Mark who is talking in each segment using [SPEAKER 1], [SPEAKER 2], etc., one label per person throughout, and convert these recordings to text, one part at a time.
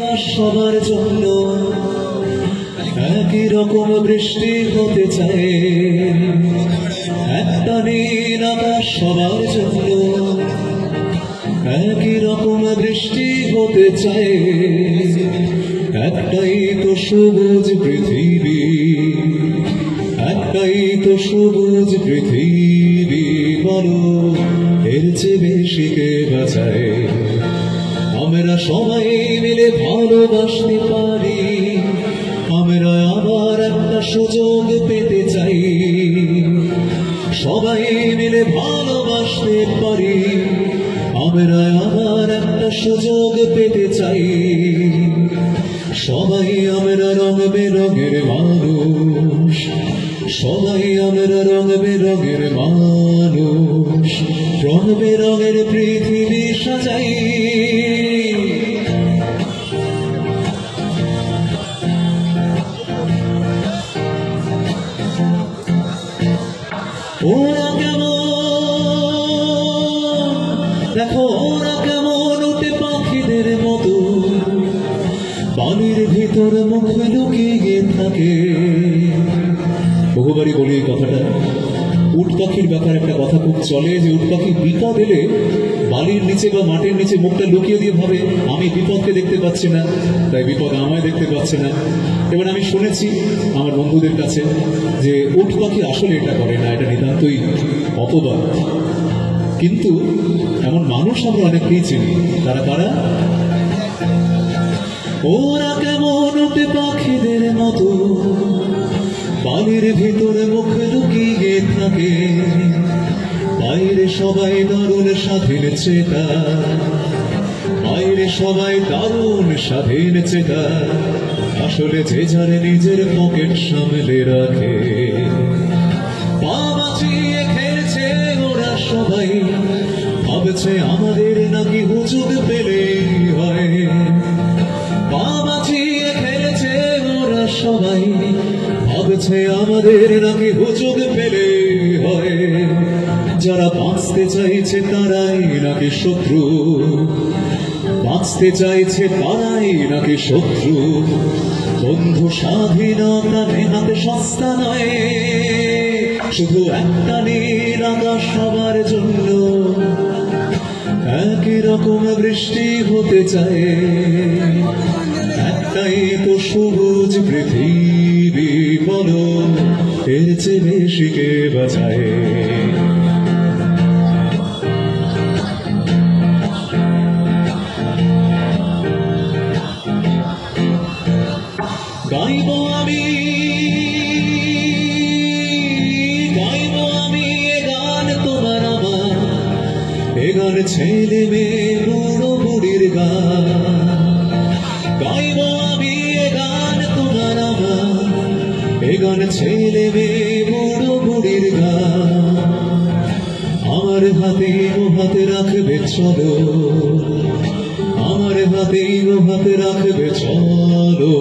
[SPEAKER 1] আকাশ সবার জন্য একই রকম বৃষ্টি হতে চায়, একটা নীল আকাশ সবার জন্য একই রকম বৃষ্টি হতে চায়, একটাই তো সবুজ পৃথিবী, একটাই তো সবুজ পৃথিবী, বলো এর চেয়ে বেশি কে বাঁচায়? আমরা সবাই মিলে ভালোবাসতে পারি, আমরা আবার একটা সুযোগ পেতে চাই, সবাই মিলে ভালোবাসতে পারি, আমরা আবার একটা সুযোগ পেতে চাই, সবাই আমরা রং বেরঙের মানুষ, সবাই আমরা রং বেরঙের মানুষ, রং বেরঙের পৃথিবী সাজাই। ওরা কেমন, দেখো ওরা কেমন উঠে পাখিদের মতো, বালির ভিতর মুখ লুকিয়ে থাকে। বহুবারই বলি এই কথাটা, উট পাখির ব্যাপারে একটা কথা খুব চলে যে উট পাখি বিপদ এলে বালির নিচে বা মাটির নিচে মুখটা লুকিয়ে দিয়ে ভাবে আমি বিপদকে দেখতে পাচ্ছি না, তাই বিপদ আমায় দেখতে পাচ্ছে না। এবার আমি শুনেছি আমার বন্ধুদের কাছে যে উট পাখি আসলে এটা করে না, এটা নিতান্তই অপবাদ। কিন্তু এমন মানুষ আমরা অনেককেই চিনি, তারা কারা? ওরা কেমন উঠে পাখিদের মতো, বালির ভিতরে মুখ লুকিয়ে থাকে, বাইরে সবাই দারুণ স্বাধীন চেতা, বাইরে সবাই দারুণ স্বাধীন চেতা, আসলে যে যারে নিজের পকেট সামলে রাখে। পা বাঁচিয়ে খেলছে ওরা সবাই, ভাবছে আমাদের নাকি হুজুগ পেলে হয়। পা বাঁচিয়ে খেলছে ওরা সবাই, ভাবছে আমাদের নাকি হুজুগ পেলে হয়। যারা বাঁচতে চাইছে তারাই নাকি শত্রু, বাঁচতে চাইছে তারাই নাকি শত্রু। বন্ধু স্বাধীনতা নেহাতে সস্তা নয়, শুধু একটা নীল আকাশ সবার জন্য একই রকম বৃষ্টি হতে চায়, একটাই তো সবুজ পৃথিবী, বলো এর চেয়ে বেশি কে বাঁচায়? গাইব আমি, গাইব আমি এ গান তোমার আমার, এ গান ছেলে মেয়ে বুড়ো বুড়ির গান। গাইব আমি এ গান তোমার আমার, এ গান ছেলে মেয়ে বুড়ো বুড়ির গান। আমার হাতে ও হাতে রাখবে চলো, আমার হাতে ও হাতে রাখবে চলো,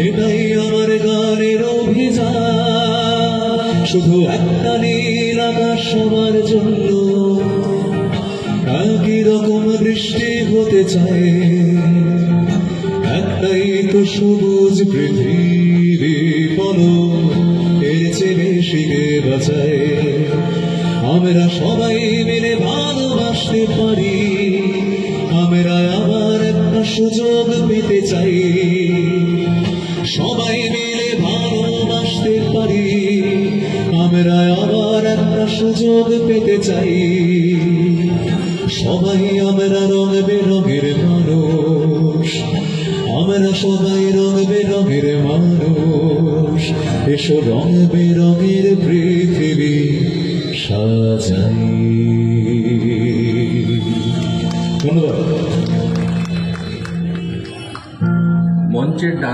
[SPEAKER 1] এটাই আমার গানের অভিযান। শুধু একটা নীল আকাশ সবার জন্য একই রকম বৃষ্টি হতে চায়, একটাই তো সবুজ পৃথিবী, বলো এর চেয়ে বেশি কে বাঁচায়? আমরা সবাই মিলে ভালোবাসতে পারি, আমরা আবার একটা সুযোগ পেতে চাই, সবাই মিলে ভালোবাসতে পারি, আমরা আবার একটা সুযোগ পেতে চাই, সবাই আমরা রং বেরঙের মানুষ, আমরা সবাই রং বেরঙের মানুষ, এসো রং বেরঙের পৃথিবী সাজাই। ধন্যবাদ।
[SPEAKER 2] মঞ্চের ডান